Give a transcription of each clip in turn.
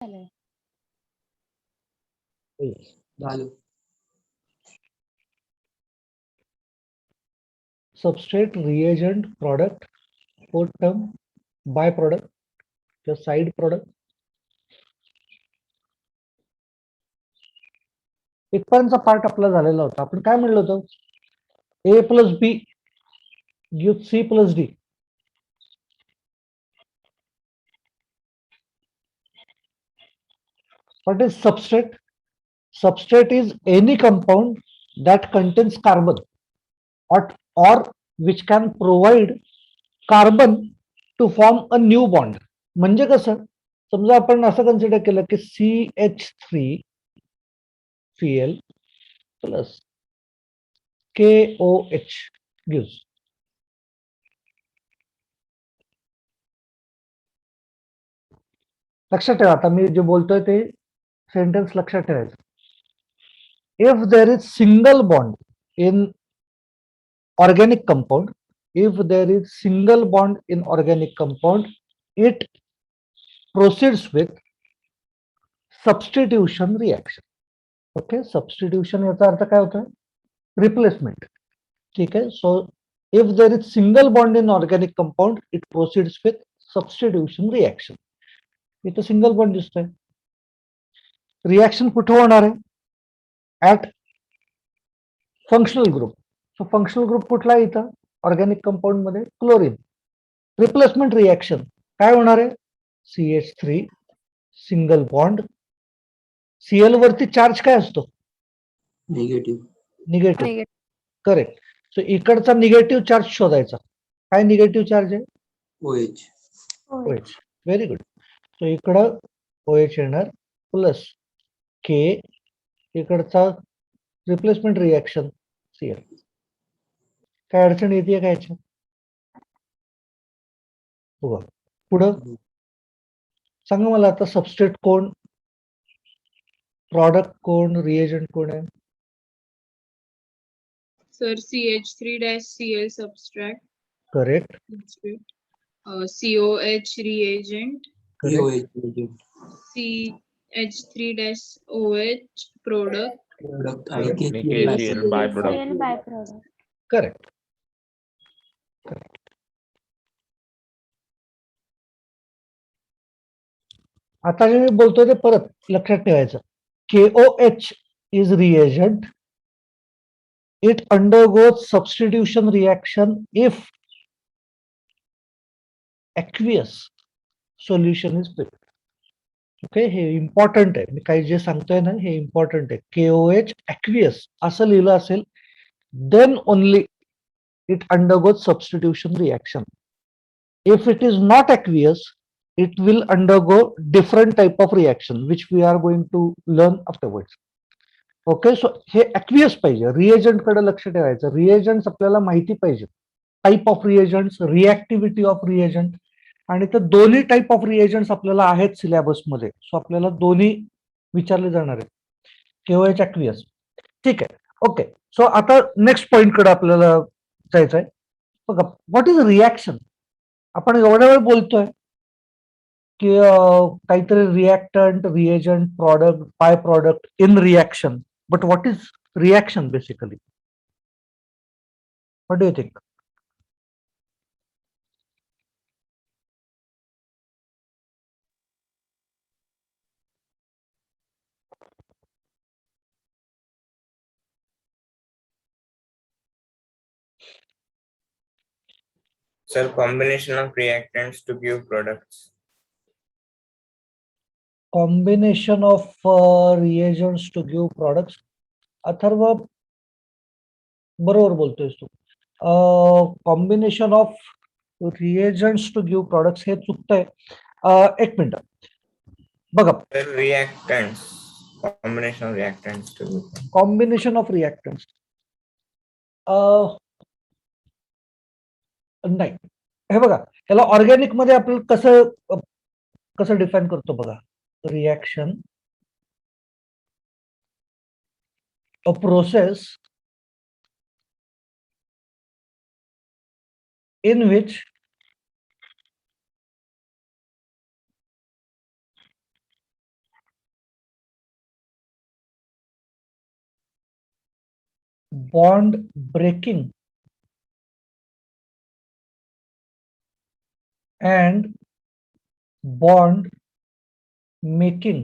झालंय. झालं. Substrate, reagent, product, fourth term, byproduct, the side product. इथपर्यंतचा पार्ट आपला झालेला होता. आपण काय म्हणलं होतं? A plus B gives C plus D. What is substrate? Substrate is any compound that contains carbon or which can provide carbon to form a new bond. म्हणजे कसं? समजा आपण असं कन्सिडर केलं की CH3Cl plus KOH gives. लक्षात ठेवा, आता मी जे बोलतोय ते सेंटेन्स लक्षात ठेवायचं. If there is single bond in organic compound, it proceeds with substitution reaction. Okay, substitution याचा अर्थ काय होतोय? रिप्लेसमेंट. ठीक आहे. सो if there is single bond in organic compound, it proceeds with substitution reaction. इथं सिंगल बॉन्ड दिसतोय. Reaction कुठे होणार आहे? At functional group. So functional group कुठला आहे इथं? ऑर्गॅनिक कंपाऊंड मध्ये क्लोरीन. रिप्लेसमेंट रिएक्शन काय होणार आहे? CH3 single bond. Cl वरती चार्ज काय असतो? निगेटिव्ह. निगेटिव्ह. करेक्ट. सो इकडचा निगेटिव्ह चार्ज शोधायचा. काय निगेटिव्ह चार्ज आहे? OH. OH. Very good. So इकडं OH येणार प्लस K, इकडचा रिप्लेसमेंट रिएक्शन Cl. काय अडचण येते काय याच्यात? पुढं सांगा मला आता सबस्ट्रेट कोण, प्रॉडक्ट कोण, रिएजंट कोण आहे? Sir, CH3-Cl substrate. Correct. COH reagent. OH. CH3-OH product. Product आणि KCl byproduct. Cl byproduct. Correct. आता जे मी बोलतोय ते परत लक्षात ठेवायचं. KOH is reagent. It undergoes substitution reaction if aqueous solution is prepared. Okay, हे इम्पॉर्टंट आहे. मी काही जे सांगतोय ना हे इम्पॉर्टंट आहे. KOH aqueous असं लिहिलं असेल then only it undergoes substitution reaction. If it is not aqueous, it will undergo different type of reaction which we are going to learn afterwards. Okay, so हे aqueous पाहिजे. Reagent कडे लक्ष ठेवायचं. Reagents आपल्याला माहिती पाहिजे. Type of reagents, reactivity of reagent, आणि ते दोन्ही टाईप ऑफ रिएजंट्स आपल्याला आहेत सिलेबस मध्ये. सो आपल्याला दोन्ही विचारले जाणार आहेत. KOH aqueous. ठीक आहे. ओके, सो आता नेक्स्ट पॉइंट कडे आपल्याला जायचं आहे. बघा, व्हॉट इज रिॲक्शन? आपण एवढ्या वेळ बोलतोय की काहीतरी reactant, reagent, product, bye product in reaction. But what is reaction basically? What do you think? Sir, combination of reactants to give products. Combination of reagents to give products. Atharva बरोबर बोलतोयस तू. Combination of reagents to give products हे चुकतंय. एक minute बघा. Reactants. Combination of reactants to give. Combination of reactants नाही. हे बघा, याला ऑर्गॅनिक मध्ये आपण कसं डिफाईन करतो बघा. Reaction, a process in which bond breaking and bond making.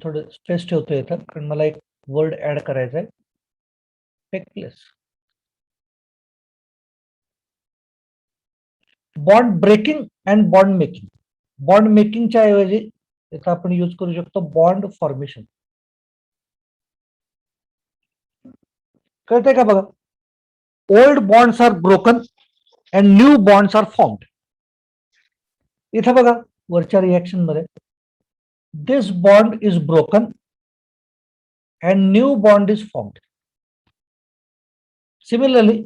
थोडं स्पेस ठेवतो इथं कारण मला एक वर्ड ऍड करायचा आहे. Take place. Bond breaking and bond making. Bond मेकिंगच्या ऐवजी इथं आपण यूज करू शकतो बॉन्ड फॉर्मेशन. कळतंय का बघा? Old bonds are broken and new bonds are formed. इथं बघा वरच्या रिएक्शन मध्ये this bond is broken and new bond is formed. Similarly,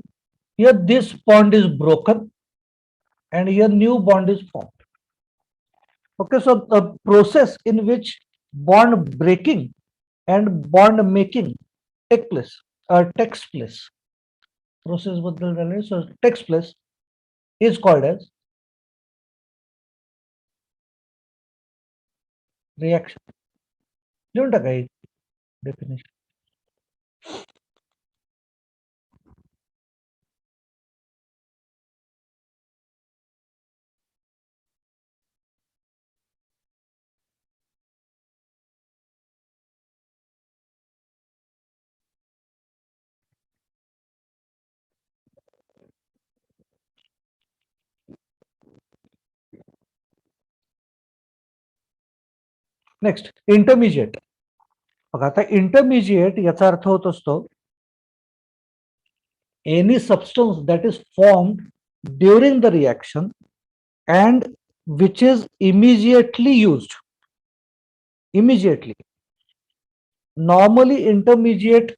here this bond is broken and here new bond is formed. Okay, so the process in which bond breaking and bond making takes place. Process बद्दल झाले, so takes place is called as reaction. लिहून टाका definition. Next intermediate. बघा आता intermediate याचा अर्थ होत असतो any substance that is formed during the reaction and which is immediately used. Immediately. Normally intermediate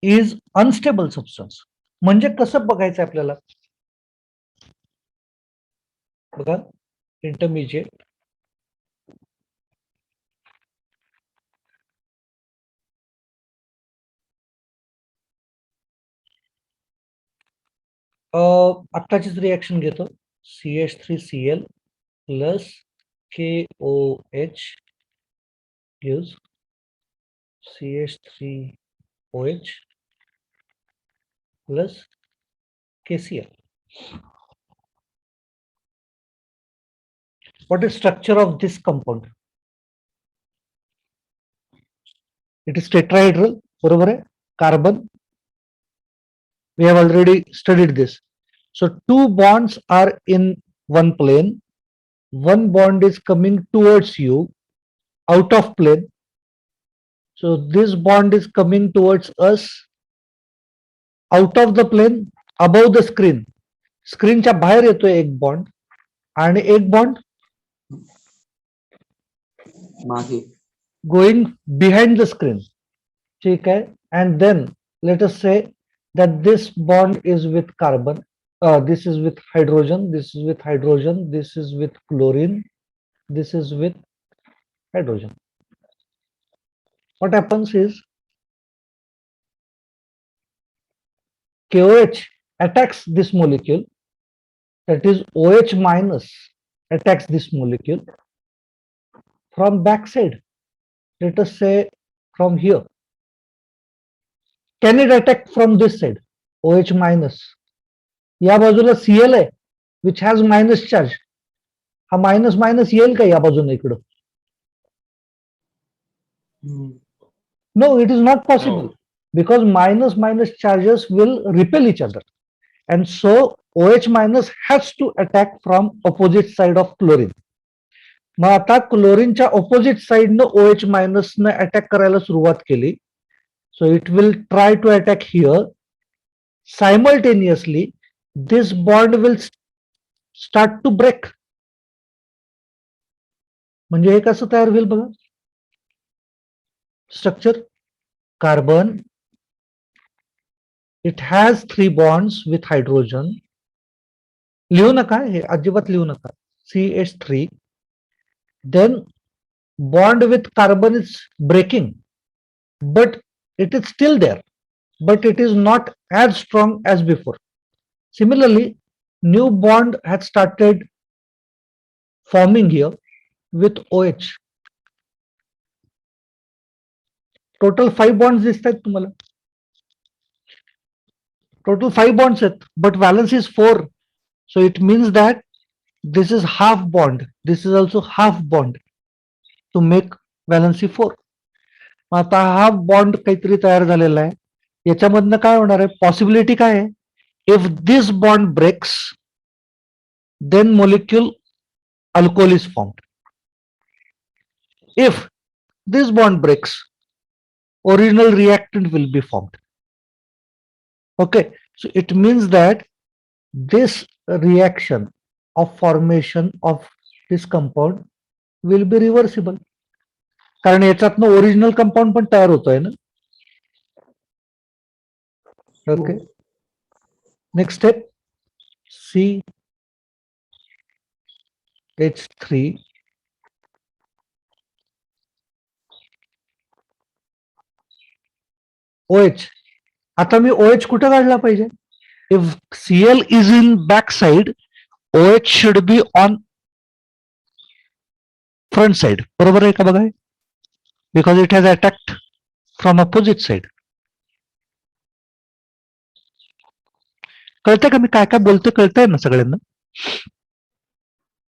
is unstable substance. म्हणजे कसं बघायचं आपल्याला? बघा intermediate. आत्ताचीच रिएक्शन घेतो. CH3Cl plus KOH gives CH3OH plus KCl. What is structure of this compound? It is tetrahedral, बरोबर आहे? Carbon. We have already studied this. So two bonds are in one plane. One bond is coming towards you out of plane. So this bond is coming towards us out of the plane above the screen. स्क्रीनच्या बाहेर येतोय एक bond आणि एक bond मागे. going behind the screen. ठीक आहे. And then let us say that this bond is with carbon. This is with hydrogen, this is with hydrogen, this is with chlorine, this is with hydrogen. What happens is KOH attacks this molecule, that is OH minus attacks this molecule from backside. Let us say from here. Can it attack from this side? OH minus. या बाजूला Cl आहे which has minus charge. हा minus minus येईल का या बाजूने इकडं? No, it is not possible. No. Because minus minus charges will repel each other. And so OH minus has to attack from opposite side of chlorine. मग आता क्लोरीनच्या opposite साइडनं OH minus ने attack करायला सुरुवात केली. So it will try to attack here. Simultaneously, this bond will start to break. म्हणजे हे कसं तयार होईल बघा. Structure carbon. It has 3 bonds with hydrogen. लिहू नका, हे अजिबात लिहू नका. CH3. Then bond with carbon is breaking, but it is still there, but it is not as strong as before. Similarly, new bond had started forming here with OH. Total 5 bonds दिसत आहेत तुम्हाला. Total 5 bonds आहेत, but valence is 4. So it means that this is half bond, this is also half bond to make valency 4. आता हा bond काहीतरी तयार झालेला आहे. याच्यामधनं काय होणार आहे, पॉसिबिलिटी काय आहे, if this bond breaks then molecule alcohol is formed. If this bond breaks, original reactant will be formed. Okay, so it means that this reaction of formation of this compound will be reversible. कारण याच्यातनं original compound पण तयार होतोय ना. Okay, next step, CH3 OH. आता मी OH कुठे काढला पाहिजे? If Cl is in backside, OH should be on front side. बरोबर आहे का बघा? Because it has attacked from opposite side. कळतंय का मी काय काय बोलतोय? कळतंय ना सगळ्यांना?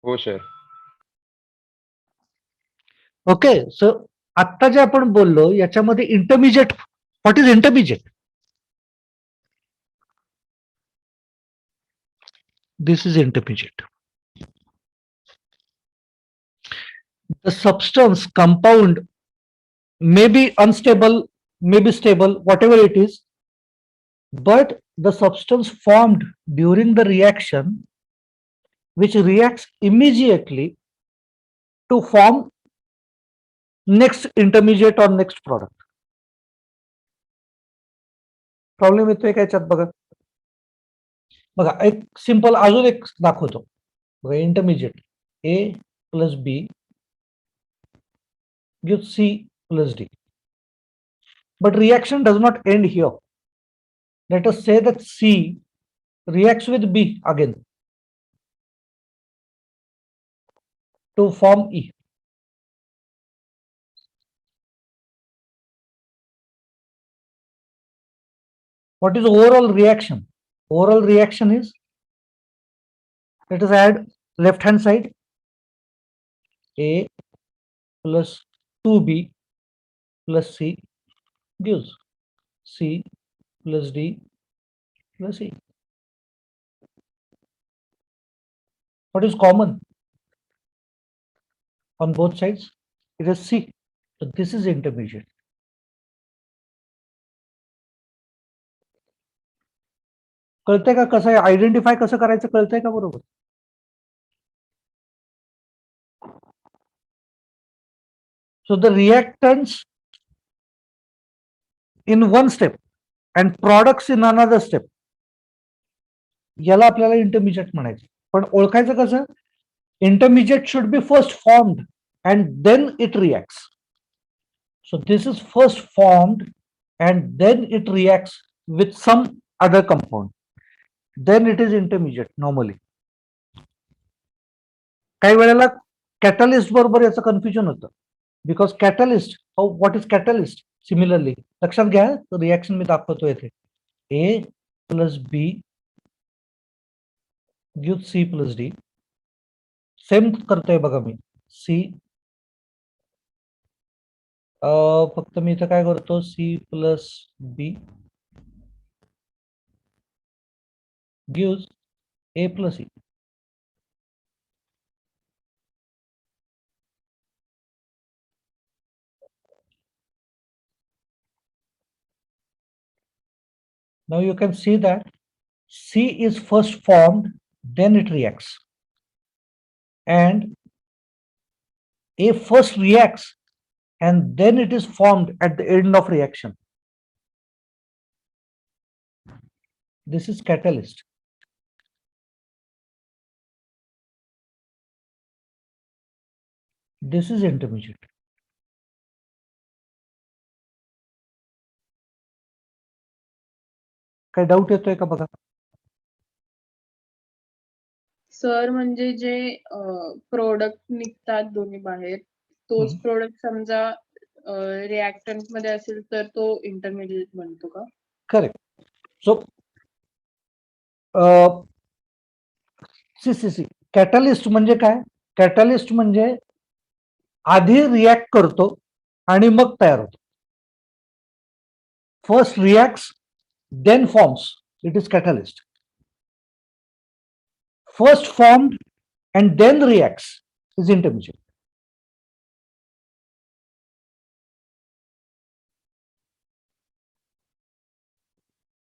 हो सर. ओके, सो आता जे आपण बोललो याच्यामध्ये intermediate, what is intermediate? This is intermediate. The substance compound may be unstable, may be stable, whatever it is, but the substance formed during the reaction, which reacts immediately to form next intermediate or next product. Problem येतोय का याच्यात? बघा बघा, एक simple अजून एक दाखवतो बघा. Intermediate A plus B gives C plus D, but reaction does not end here. Let us say that C reacts with B again to form E. What is overall reaction? Overall reaction is, let us add left hand side, A plus 2B plus C gives C plus D plus E. What is common on both sides? It is C. So this is intermediate. कळतंय का कसं आहे, identify कसं करायचं? कळतंय का? बरोबर. So the reactants in one step and products in another step, याला आपल्याला इंटरमिजिएट म्हणायचं. पण ओळखायचं कसं? Intermediate should be first formed and then it reacts. So this is first formed and then it reacts with some other compound. Then it is intermediate normally. काही वेळेला catalyst बरोबर याचं कन्फ्युजन होतं. Because catalyst, what is catalyst? Similarly लक्षात घ्या, reaction मी दाखवतो येथे. A plus B gives C plus D. Same करतोय बघा मी. C फक्त मी इथं काय करतो, C plus B gives A plus E. Now you can see that C is first formed, then it reacts. And A first reacts and then it is formed at the end of reaction. This is catalyst. This is intermediate. काय doubt येतोय का बघा? Sir म्हणजे जे product निघतात दोन्ही बाहेर, तोच product समजा रिॲक्टंट मध्ये असेल तर तो इंटरमिडिएट बनतो का? करेक्ट. सो सी कॅटलिस्ट म्हणजे काय? कॅटलिस्ट म्हणजे आधी रिॲक्ट करतो आणि मग तयार होतो. First reacts then forms, it is catalyst. First formed and then reacts is intermediate.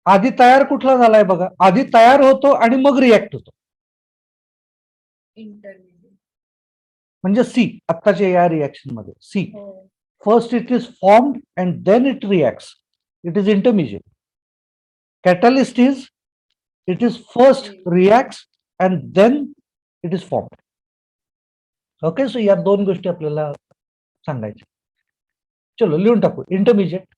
आधी तयार कुठला झालाय बघा, आधी तयार होतो आणि मग रिॲक्ट होतो. इंटरमिडिएट. म्हणजे सी आत्ताच्या या रिॲक्शन मध्ये सी हो. First it is formed and then it reacts, it is intermediate. Catalyst is it is first reacts and then it is formed. Okay, so या दोन गोष्टी आपल्याला सांगायच्या. चलो लिहून टाकू. Intermediate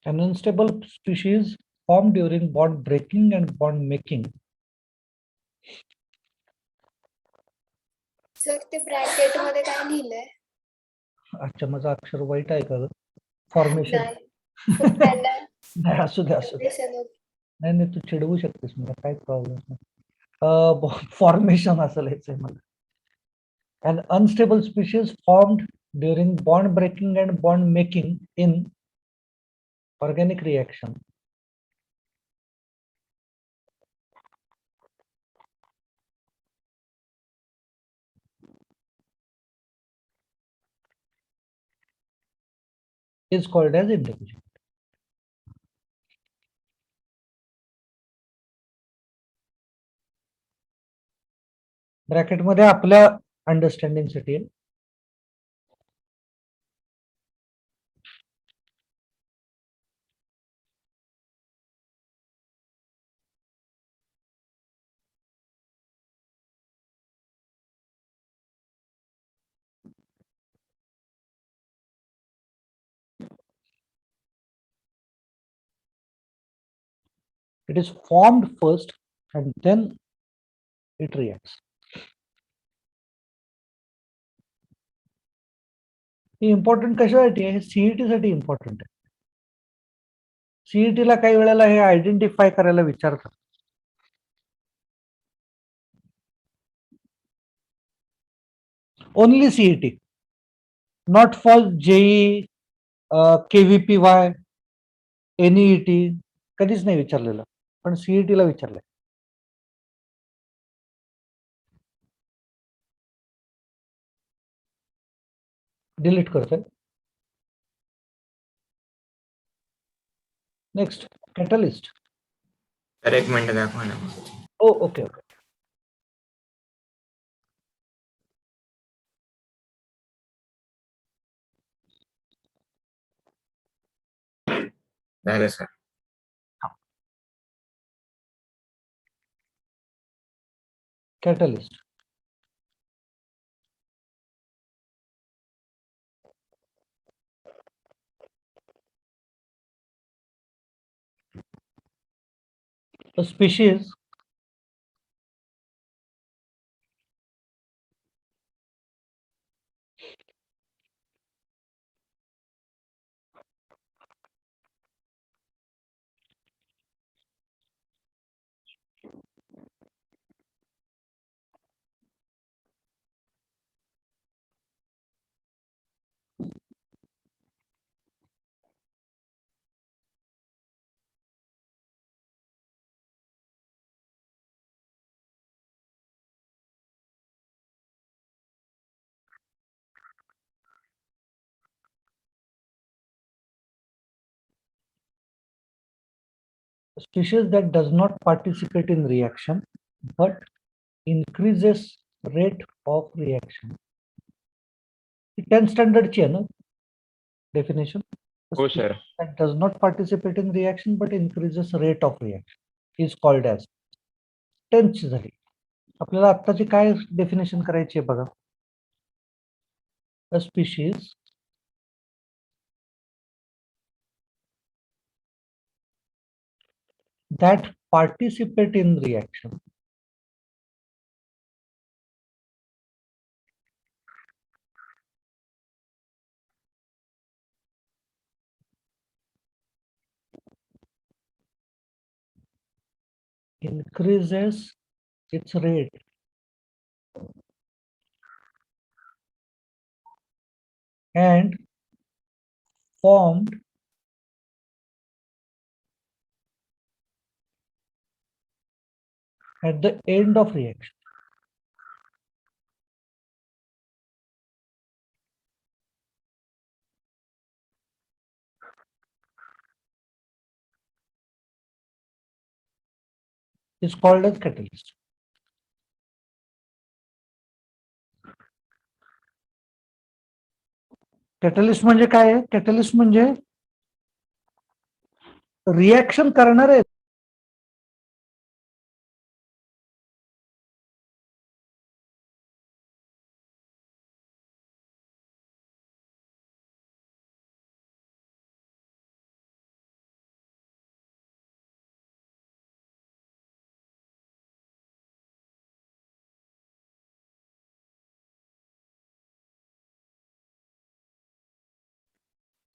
an unstable species formed during bond breaking and bond making. Sir ते bracket मध्ये काय लिहिलंय? अच्छा, माझं अक्षर वाईट आहे का? फॉर्मेशन नाही, पहिला नाही, असू दे असू दे. definition होतं. नाही नाही, तू चिडवू शकतेस मला, काय प्रॉब्लेम नाही. फॉर्मेशन असं लिहायचंय मला. An unstable species formed during bond breaking and bond making in organic reaction is called as intermediate. Bracket मध्ये आपल्या अंडरस्टँडिंग साठी it is formed first and then it reacts. हे इम्पॉर्टंट कशासाठी आहे? सीईटी साठी इम्पॉर्टंट आहे. सीईटी ला काही वेळेला हे आयडेंटिफाय करायला विचारतात. Only CET, not for JEE, KVPY, NET कधीच नाही विचारलेलं, पण सीईटी ला विचारलंय. डिलीट करतोय. Next catalyst. तर एक मिनिट दाखवा ना. Oh okay okay. झालं sir. Catalyst. A species A species that does not participate in reaction but increases rate of reaction. 10 standard आहे ना definition. A हो species sir. that does not participate in reaction but increases rate of reaction is called as 10th झाली. आपल्याला आत्ताची काय definition करायची आहे बघा. A species that participate in reaction increases its rate and formed at the end of reaction. Is called as catalyst. Catalyst म्हणजे काय आहे? कॅटलिस्ट म्हणजे रिएक्शन करणारे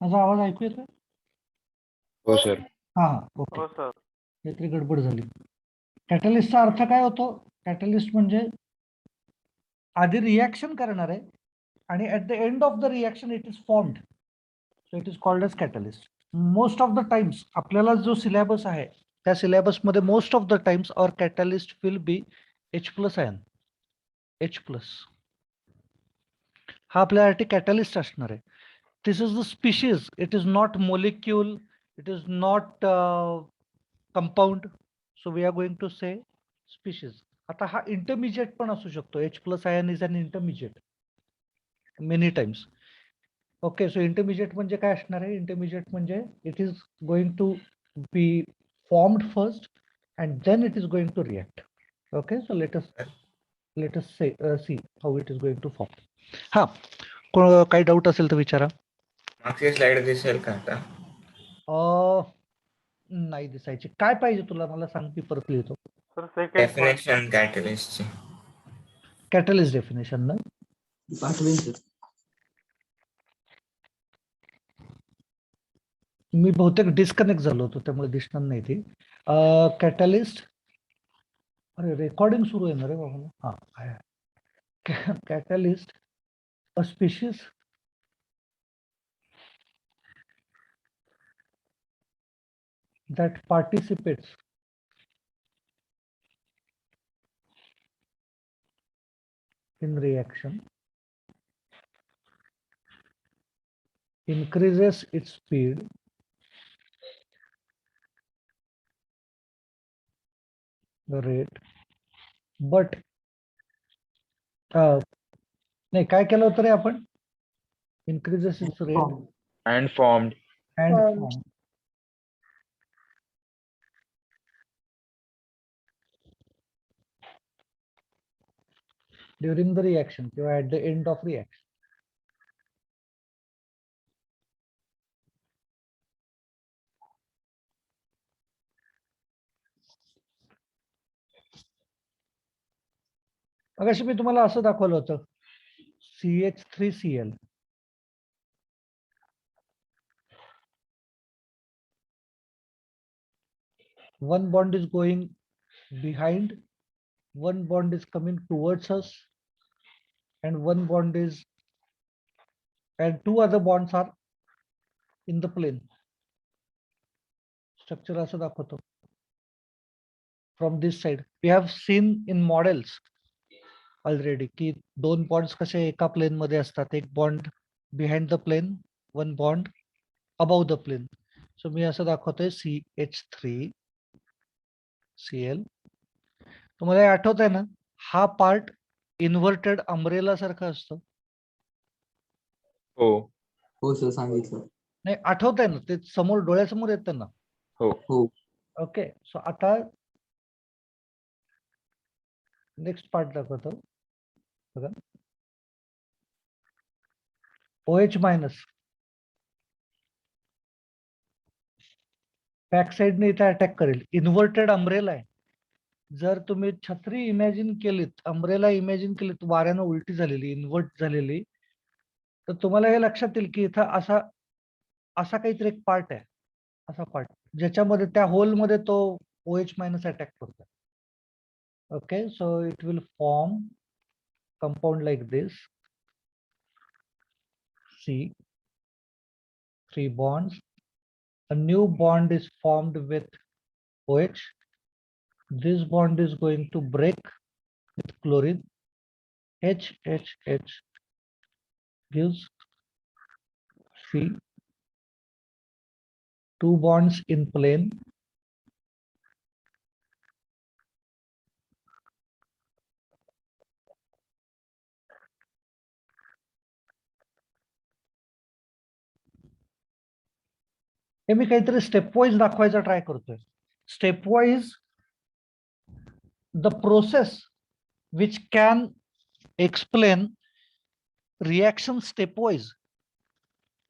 माझा आवाज ऐकू येतोय? हो सर. हा ओके. काहीतरी गडबड झाली. कॅटलिस्टचा अर्थ काय होतो? कॅटलिस्ट म्हणजे आधी रिएक्शन करणार आहे आणि at the end of the reaction it is formed, so it is called as catalyst. Most of the times आपल्याला जो सिलेबस आहे त्या सिलेबस मध्ये most of the times our catalyst will be H+ ion. H+. हा आपल्यासाठी catalyst असणार आहे. This is the species. It is not molecule. It is not compound. So we are going to say species. आता हा intermediate पण असू शकतो. H+ ion is an intermediate. Many times. Okay, so intermediate म्हणजे काय असणार आहे? Intermediate म्हणजे it is going to be formed first and then it is going to react. Okay, so let us say see how it is going to form. हा, काही doubt असेल तर विचारा. मागची स्लाइड दिसेल का आता? नाही दिसायची. काय पाहिजे तुला मला सांग, ती परत लिहितो. डेफिनेशन कॅटलिस्टची. कॅटलिस्ट डेफिनेशन ना पाठवेन सर. मी बहुतेक डिस्कनेक्ट झालो होतो त्यामुळे दिसणार नाही ती. कॅटलिस्ट, अरे रेकॉर्डिंग सुरू आहे ना रे बाबा. हा, catalyst a species that participates in reaction, increases its speed, the rate, but नाही, काय केलं होतं रे आपण? Increases its rate And formed. and Formed. form. During the reaction किंवा at the end of reaction. मगाशी मी तुम्हाला असं दाखवलं होतं, CH3Cl. One bond is going behind, one bond is coming towards us, and one bond is, and two other bonds are in the plane. Structure असं दाखवतो. From this side, we have seen in models already की दोन bonds कसे एका plane मध्ये असतात. एक bond behind the plane, one bond above the plane. So मी असं दाखवतोय CH3 Cl. तुम्हाला हे आठवत आहे ना, हा पार्ट इन्व्हर्टेड अम्ब्रेला सारखा असतो. हो. हो सर सांगितलं. नाही आठवत आहे ना, ते समोर डोळ्यासमोर येतं ना. हो. हो. ओके, सो आता नेक्स्ट पार्ट दाखवतो बघा. OH मायनस बॅक साइडने इथे अटॅक करेल. इन्व्हर्टेड अम्ब्रेला आहे. जर तुम्ही छत्री इमॅजिन केलीत, अम्ब्रेला इमॅजिन केलीत वाऱ्यानं उलटी झालेली, इन्व्हर्ट झालेली, तर तुम्हाला हे लक्षात येईल की इथं असा असा काहीतरी एक पार्ट आहे, असा पार्ट ज्याच्यामध्ये त्या होलमध्ये तो OH मायनस अटॅक करतो. Okay, so it will form compound like this. C, 3 bonds. A new bond is formed with OH. This bond is going to break with chlorine. H gives C. 2 bonds in plane. हे मी काहीतरी step wise दाखवायचा try करतोय. Step wise the process which can explain reaction stepwise.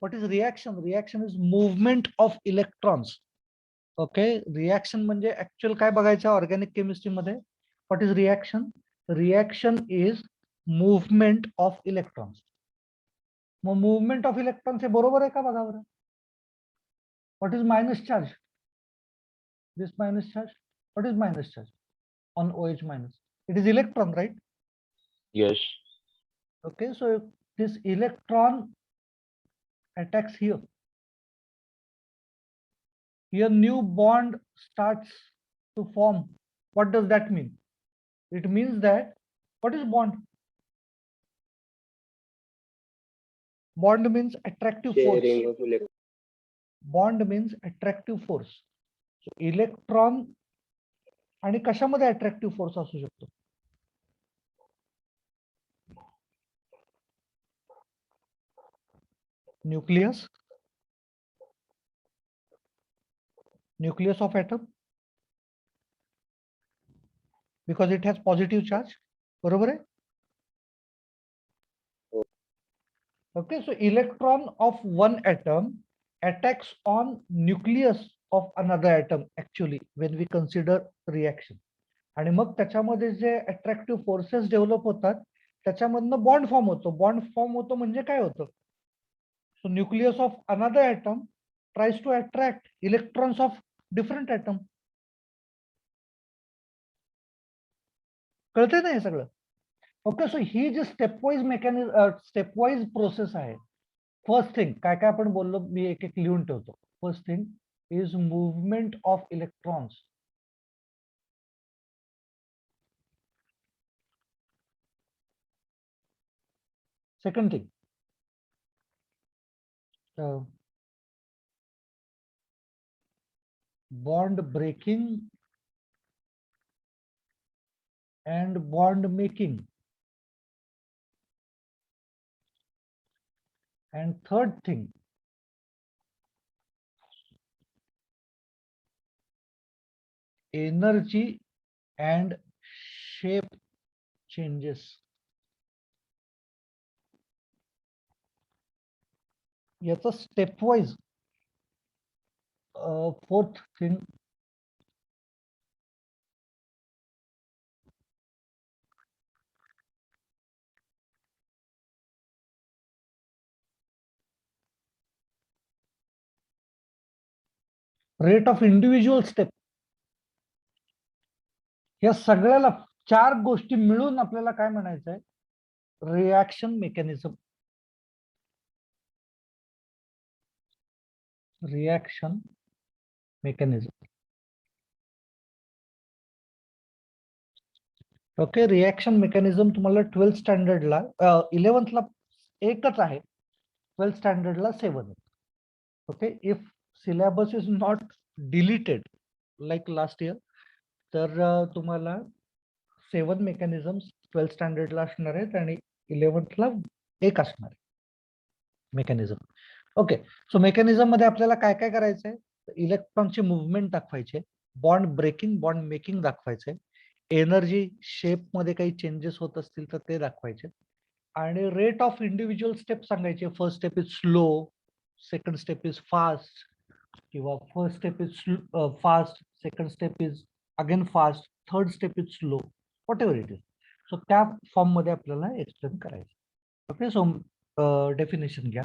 What is reaction? Reaction is movement of electrons. Okay, reaction म्हणजे actual काय बघायचं organic chemistry मध्ये. What is reaction? Reaction is movement of electrons. Mug movement of electrons हे बरोबर आहे का बघा बरं. What is minus charge? This minus charge. What is minus charge on OH minus? It is electron, right? Yes. Okay, so this electron attacks here. Here new bond starts to form. What does that mean? It means that, what is bond? Bond means attractive force. Sharing of electrons. Bond means attractive force. So electron आणि कशामध्ये attractive force असू शकतो? Nucleus. Nucleus of atom, because it has positive charge. बरोबर आहे? Okay, so electron of one atom attacks on nucleus of another atom actually when we consider reaction. आणि मग त्याच्यामध्ये जे attractive forces develop होतात त्याच्यामधनं bond form होतो. Bond form होतो म्हणजे काय होतं? So nucleus of another atom tries to attract electrons of different atom. कळतंय ना हे सगळं? ओके, सो ही जी स्टेपवाइज स्टेपवाइज प्रोसेस आहे. फर्स्ट थिंग काय काय आपण बोललो मी एक एक लिहून ठेवतो. First thing is movement of electrons. Second thing, bond breaking and bond making. And third thing, energy and shape changes. याचा stepwise fourth thing, rate of individual step. या सगळ्याला 4 गोष्टी मिळून आपल्याला काय म्हणायचं आहे? Reaction mechanism. Reaction mechanism. Okay, reaction mechanism तुम्हाला 12th स्टँडर्डला 11thला एकच आहे, 12th स्टँडर्डला 7 आहे. Okay, if syllabus is not deleted like last year, तर तुम्हाला 7 मेकॅनिझम्स 12th स्टँडर्डला असणार आहेत आणि 11thला एक असणार आहे मेकॅनिझम. ओके, सो मेकॅनिझम मध्ये आपल्याला काय काय करायचंय? इलेक्ट्रॉनची मुवमेंट दाखवायचे, बॉन्ड ब्रेकिंग बॉन्ड मेकिंग दाखवायचे, एनर्जी शेप मध्ये काही चेंजेस होत असतील तर ते दाखवायचे, आणि रेट ऑफ इंडिव्हिज्युअल स्टेप सांगायचे. First step is slow, second step is fast, किंवा first step is fast, second step is again fast, third step is slow, whatever it is. So त्या form मध्ये आपल्याला explain करायचं. Okay, so definition घ्या.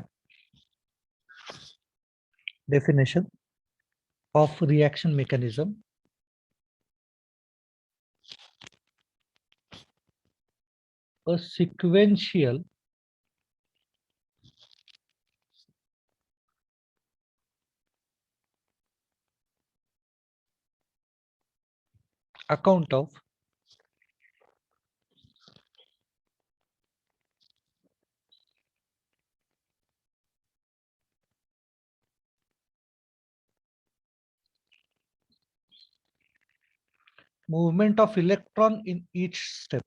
Definition of reaction mechanism: a sequential account of movement of electron in each step.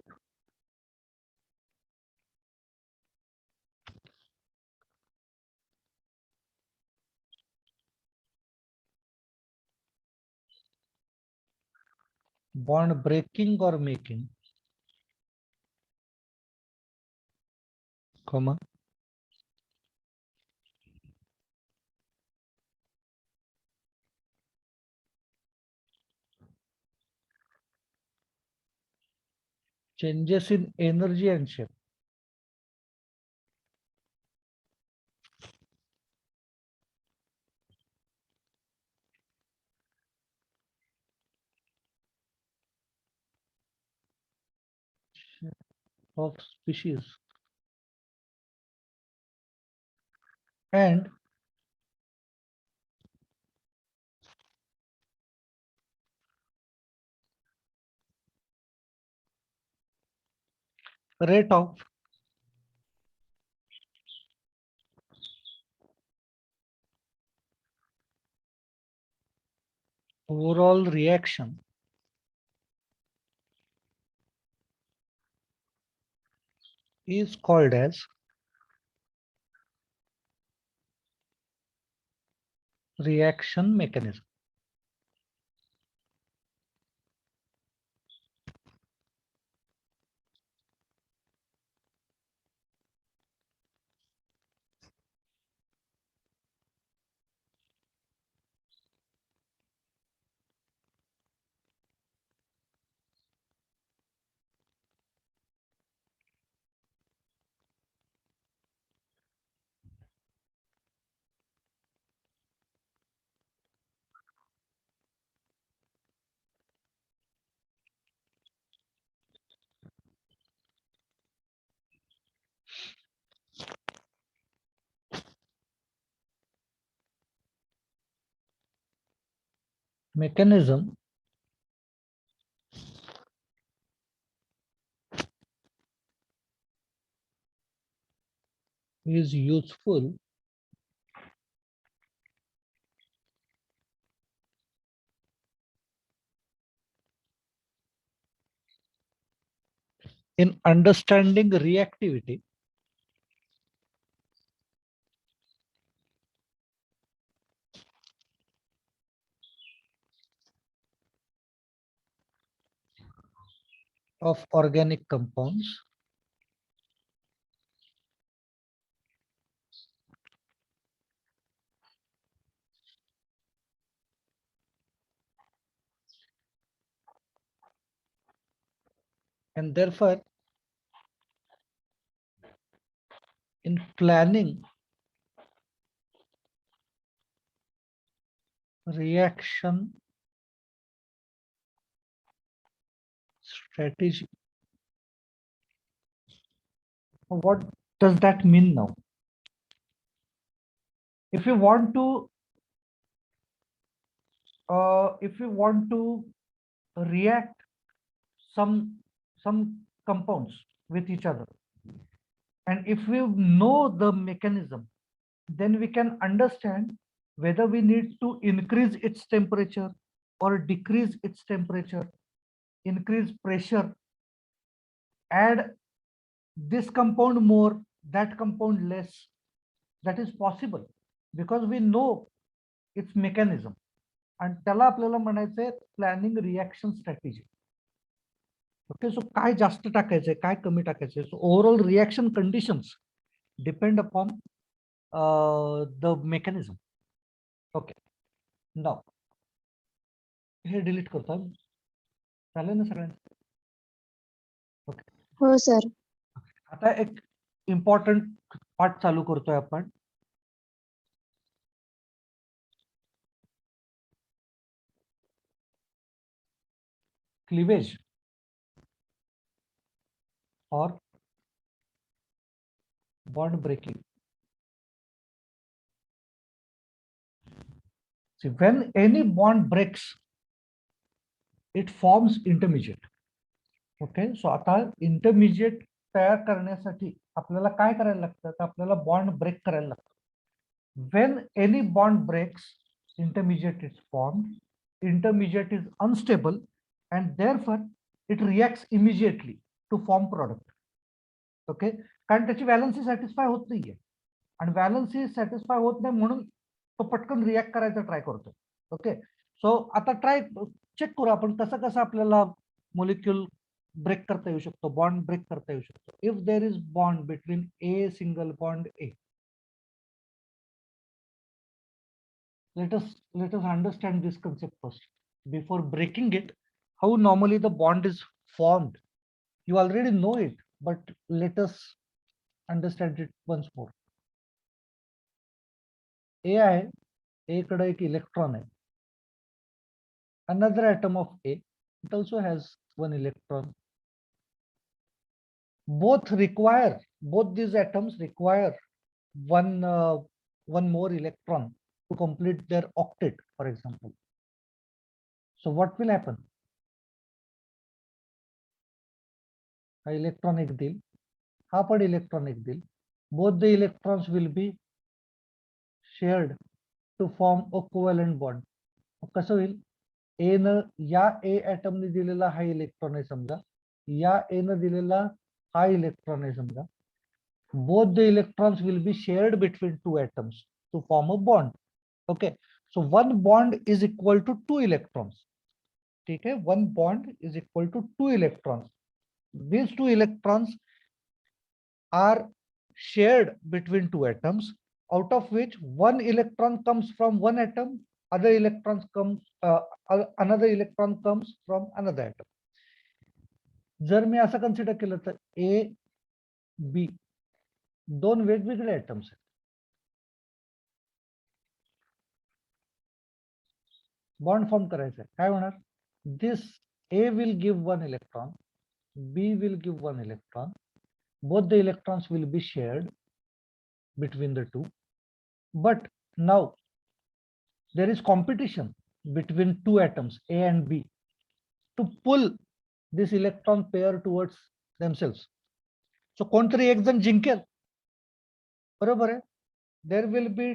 Bond breaking or making, comma, changes in energy and shape. Of species and rate of overall reaction is called as reaction mechanism. Mechanism is useful in understanding reactivity of organic compounds and therefore in planning reaction strategy. What does that mean now? If you want to react some compounds with each other, and if we know the mechanism, then we can understand whether we need to increase its temperature or decrease its temperature, increase pressure, add this compound more, that compound less. That is possible because we know its mechanism. आणि त्याला आपल्याला म्हणायचंय planning reaction strategy. Okay, so काय जास्त टाकायचंय, काय कमी टाकायचंय. So overall reaction conditions depend upon the mechanism. Okay, नाव हे डिलीट करतो. चालेल ना सगळ्यांना? ओके, हो सर. आता एक इम्पॉर्टंट पार्ट चालू करतोय आपण. Cleavage or bond breaking. See, when any bond breaks, it forms intermediate. Okay, so आता intermediate तयार करण्यासाठी आपल्याला काय करायला लागतं, तर आपल्याला बॉन्ड ब्रेक करायला लागतं. When any bond breaks, intermediate is formed. Intermediate is unstable and therefore it reacts immediately to form product. Okay, कारण त्याची व्हॅलन्सी सॅटिस्फाय होत नाहीये आणि व्हॅलन्सी सॅटिस्फाय होत नाही म्हणून तो पटकन रिॲक्ट करायचा ट्राय करतो. ओके, सो आता ट्राय चेक करू आपण कसं कसं आपल्याला मोलिक्युल ब्रेक करता येऊ शकतो, बॉन्ड ब्रेक करता येऊ शकतो. If there is bond between a single bond A, let us understand this concept first before breaking it. How normally the bond is formed, you already know it, but let us understand it once more. A आहे, A कडे एक electron आहे. Another atom of A, it also has one electron. Both these atoms require one more electron to complete their octet, for example. So what will happen? हा electron एक देईल, हा पण electron एक देईल. Both the electrons will be shared to form a covalent bond. कसं होईल? ए न या ए ऍटमने दिलेला हा इलेक्ट्रॉन आहे समजा, या ए न दिलेला हा इलेक्ट्रॉन आहे समजा. Both the electrons will be shared between two atoms to form a bond. Okay, so one bond is equal to two electrons. ठीक है, one bond is equal to two electrons. These two electrons are shared between two atoms, out of which one electron comes from one atom, another electron comes from another atom. जर मी असं consider केलं तर A B दोन वेगवेगळे atoms आहेत. Bond form करायचं आहे, काय होणार? This A will give one electron, B will give one electron. Both the electrons will be shared between the two, but now there is competition between two atoms A and B to pull this electron pair towards themselves. So कोणतरी एक जण जिंकेल, बरोबर आहे. There will be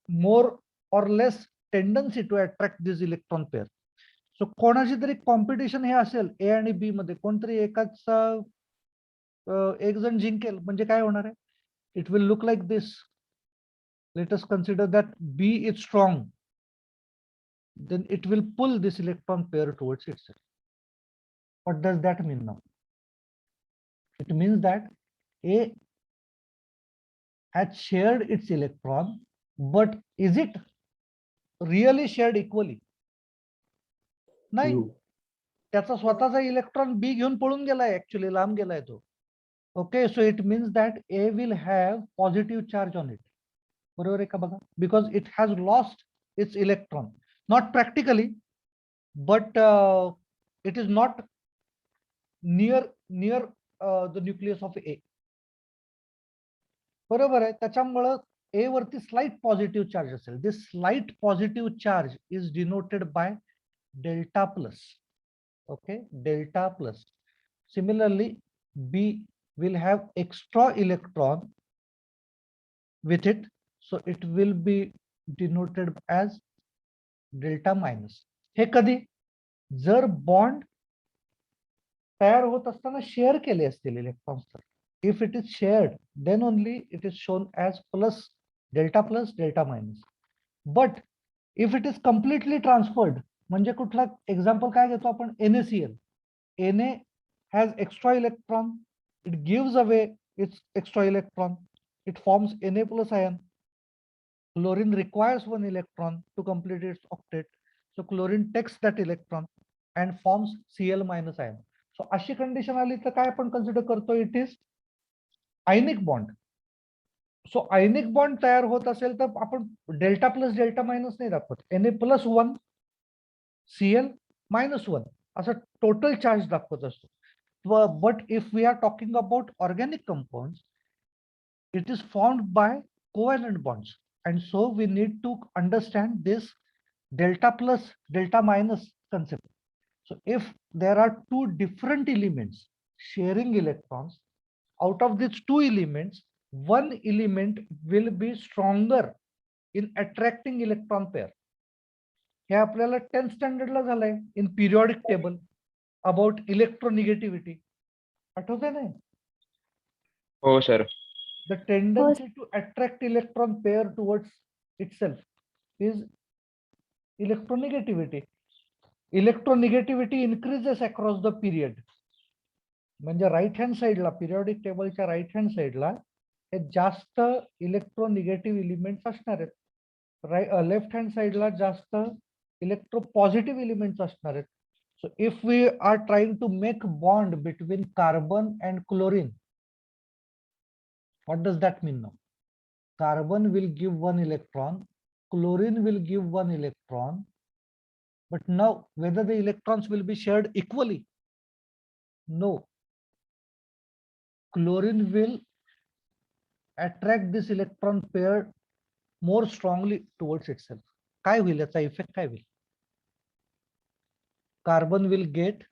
more or less tendency to attract this electron pair. So कोणाची तरी competition हे असेल ए आणि बी मध्ये, कोणतरी एकाचा एक जण जिंकेल म्हणजे काय होणार आहे? It will look like this. Let us consider that B is strong, then it will pull this electron pair towards itself. What does that mean now? It means that A has shared its electron, but is it really shared equally? नाही, त्याचा स्वतःचा electron B घेऊन पळून गेलाय, actually लांब गेलाय तो. Okay, so it means that A will have positive charge on it. बरोबर आहे का बघा? Because it has lost its electron. Not practically, but it is not near the nucleus of A. बरोबर आहे, त्याच्यामुळं A वरती स्लाइट पॉझिटिव्ह चार्ज असेल. This slight positive charge is denoted by delta plus. Okay, delta plus. Similarly, B will have extra electron with it, so it will be denoted as delta minus. हे कधी? जर bond तयार होत असताना share केले असतील electrons तर if it is shared then only it is shown as plus delta minus. But if it is completely transferred म्हणजे कुठला एक्झाम्पल काय घेतो आपण NaCl. Na has extra electron, it gives away its extra electron, it forms Na plus ion. Chlorine requires one electron to complete its octet, so chlorine takes that electron and forms Cl minus ion. So अशी condition आली तर काय आपण consider करतो, it is ionic bond. So ionic bond तयार होत असेल तर आपण डेल्टा प्लस डेल्टा मायनस नाही दाखवत, Na+1 Cl -1 असा टोटल चार्ज दाखवत असतो. But if we are talking about organic compounds, it is formed by covalent bonds, and so we need to understand this delta plus delta minus concept. So if there are two different elements sharing electrons, out of these two elements, one element will be stronger in attracting electron pair. हे आपल्याला 10th स्टँडर्डला झालंय इन periodic table about electronegativity. आठवतंय नाही? हो sir. The tendency to attract electron pair towards itself is electronegativity. Electronegativity increases across the period. म्हणजे right hand साइडला periodic टेबलच्या right hand साइडला हे जास्त इलेक्ट्रोनिगेटिव्ह elements असणार आहेत. लेफ्ट हँड साइडला जास्त इलेक्ट्रो पॉझिटिव्ह एलिमेंट्स असणार आहेत. So if we are trying to make bond between carbon and chlorine, what does that mean now? Carbon will give one electron, chlorine will give one electron, but now whether the electrons will be shared equally? No. Chlorine will attract this electron pair more strongly towards itself. काय होईल याचा effect काय होईल? Carbon will get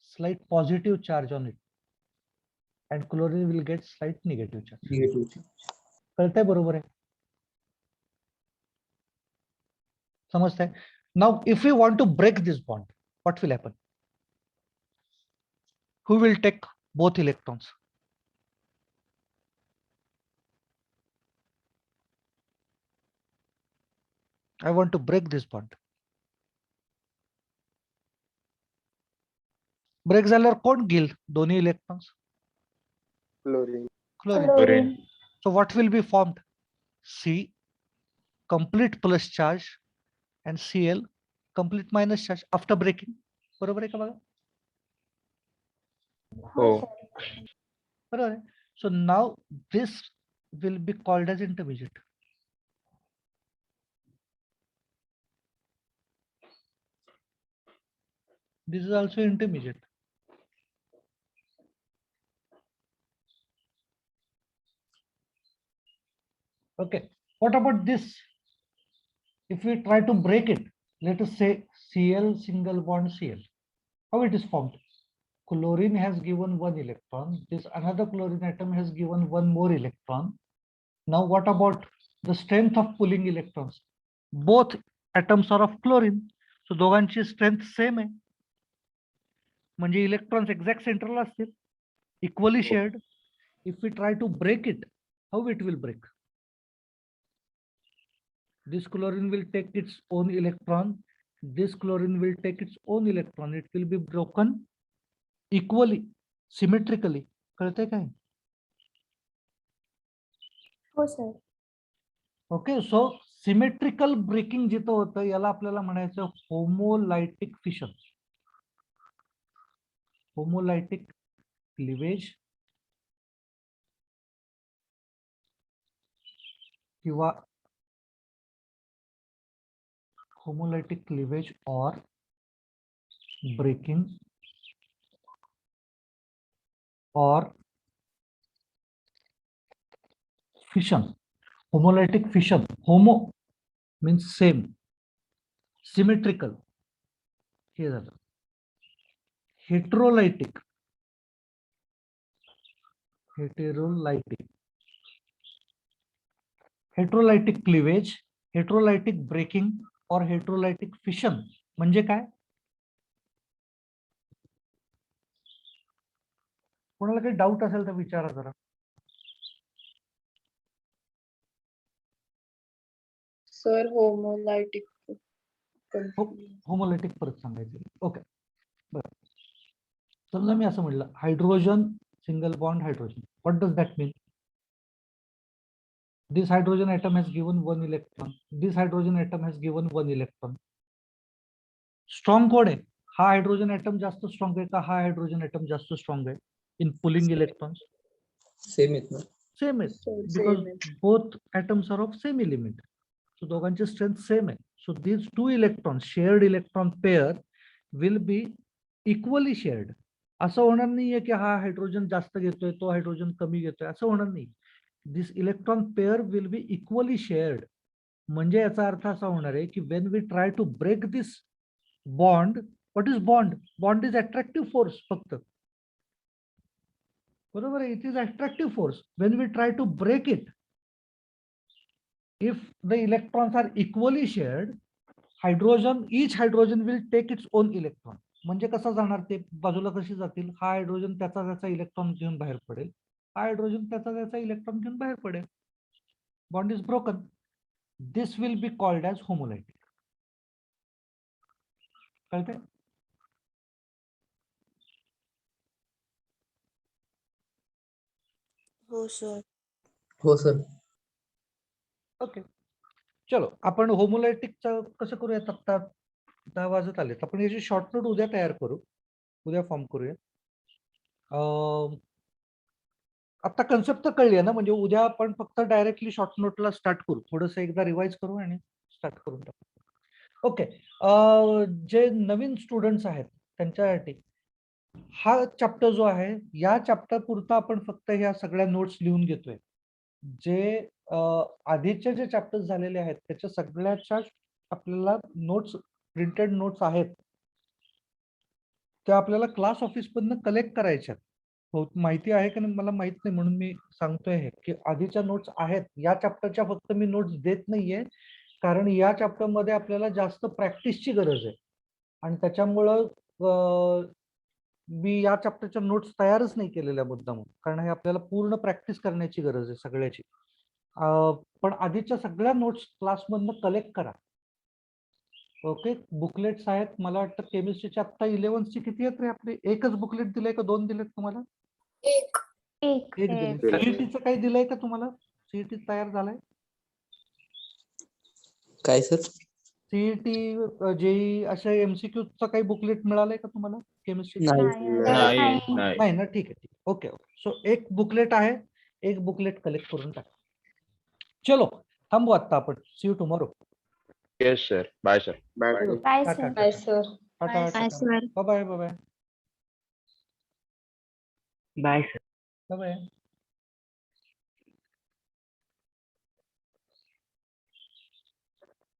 slight positive charge on it and chlorine will get slight negative charge. Negative. कळतंय बरोबर आहे? समजतंय? Now if we want to break this bond, what will happen? Who will take both electrons? I want to break this bond. Break झाल्यावर कोण घेईल दोन्ही electrons? Chlorine. Chlorine. Chlorine. So what will be formed? C complete plus charge and Cl complete minus charge after breaking. बरोबर आहे का बघा? हो. बरोबर आहे. So now this will be called as intermediate. This is also intermediate. Okay, what about this? If we try to break it, let us say Cl single bond Cl. How it is formed? Chlorine has given one electron. This another chlorine atom has given one more electron. Now what about the strength of pulling electrons? Both atoms are of chlorine. So दोघांची strength same आहे. म्हणजे electrons exact central असतील, equally shared. If we try to break it, how it will break? This chlorine will take its own electron. This chlorine will take its own electron. It will be broken equally, symmetrically. कळतंय काय? हो sir. Okay, सो symmetrical breaking जिथं होतं याला आपल्याला म्हणायचं होमोलायटिक fission. होमोलायटिक cleavage किंवा homolytic cleavage or breaking or fission. Homolytic fission. Homo means same. Symmetrical. Here are heterolytic. Heterolytic. Heterolytic cleavage, heterolytic breaking or heterolytic fission. म्हणजे काय? कोणाला काही डाऊट असेल तर विचारा जरा. सर होमोलायटिक होमोलायटिक परत सांगायचं. ओके, बरं. समजा मी असं म्हटलं hydrogen single bond hydrogen. What does that mean? This hydrogen atom has given 1 electron. This hydrogen atom has given 1 electron. Strong कोण आहे? हा हायड्रोजन ऍटम जास्त स्ट्रॉंग आहे का हा हायड्रोजन ऍटम जास्त स्ट्रॉंग आहे इन पुलिंग इलेक्ट्रॉन्स? सेम आहेत ना. सेम आहे, because both atoms are of same element. So दोघांची स्ट्रेंथ सेम आहे. सो these two electrons shared electron pair will be equally shared. असं होणार नाहीये की हा हायड्रोजन जास्त घेतोय तो हायड्रोजन कमी घेतोय, असं होणार नाही. This electron pair will be equally shared. म्हणजे याचा अर्थ असा होणार आहे की when we try to break this bond, what is bond? Bond is attractive force फक्त, बरोबर आहे. It is attractive force. When we try to break it, if the electrons are equally shared, hydrogen, each hydrogen will take its own electron. म्हणजे कसं जाणार ते? बाजूला कशी जातील? हा हायड्रोजन त्याचा इलेक्ट्रॉन घेऊन बाहेर पडेल, हा हायड्रोजन त्याचा इलेक्ट्रॉन घेऊन बाहेर पडेल. Bond is broken. This will be called as homolytic. कळतंय? हो सर. हो सर. ओके, चलो आपण होमोलायटिकचं कसं करूयात? आता 10 वाजत आलेत. आपण याची शॉर्ट नोट उद्या तयार करू, उद्या फॉर्म करूया. आता कन्सेप्ट तर कळली आहे ना? म्हणजे उद्या आपण फक्त डायरेक्टली शॉर्ट नोटला स्टार्ट करू, थोडंसं एकदा रिवाइज करू आणि स्टार्ट करून टाकू. ओके, जे नवीन स्टुडंट्स आहेत त्यांच्यासाठी हा चॅप्टर जो आहे, या चॅप्टर पुरता आपण फक्त ह्या सगळ्या नोट्स लिहून घेतोय. जे आधीचे जे चॅप्टर्स झालेले आहेत त्याच्या सगळ्याच्या आपल्याला नोट्स, प्रिंटेड नोट्स आहेत, त्या आपल्याला क्लास ऑफिस मधनं कलेक्ट करायच्या. हो, माहिती आहे का नाही मला माहित नाही, म्हणून मी सांगतोय हे की आधीच्या नोट्स आहेत. या चॅप्टरच्या फक्त मी नोट्स देत नाहीये, कारण या चॅप्टर मध्ये आपल्याला जास्त प्रॅक्टिसची गरज आहे आणि त्याच्यामुळं मी या चॅप्टरच्या नोट्स तयारच नाही केलेल्या मुद्दाम, कारण हे आपल्याला पूर्ण प्रॅक्टिस करण्याची गरज आहे सगळ्याची. पण आधीच्या सगळ्या नोट्स क्लासमधनं कलेक्ट करा. ओके, बुकलेट्स आहेत. मला वाटतं केमिस्ट्रीच्या आता 11th किती आहेत रे आपले? एकच बुकलेट दिलंय का 2 दिलेत तुम्हाला? एक एक दिलंय. सीईटीचं काही दिलंय का तुम्हाला? सीईटी तयार झालाय? काय सर? सीईटी, जेई अशा एमसीक्यूचं काही बुकलेट मिळालंय का तुम्हाला केमिस्ट्री? नाही ना, ठीक आहे. Okay okay. सो एक बुकलेट आहे, एक बुकलेट कलेक्ट करून टाका. चलो थांबू आता आपण. See you tomorrow. Yes sir. Bye sir. Bye. Bye sir. Bye sir. Bye bye. Bye bye. Bye sir. Bye bye.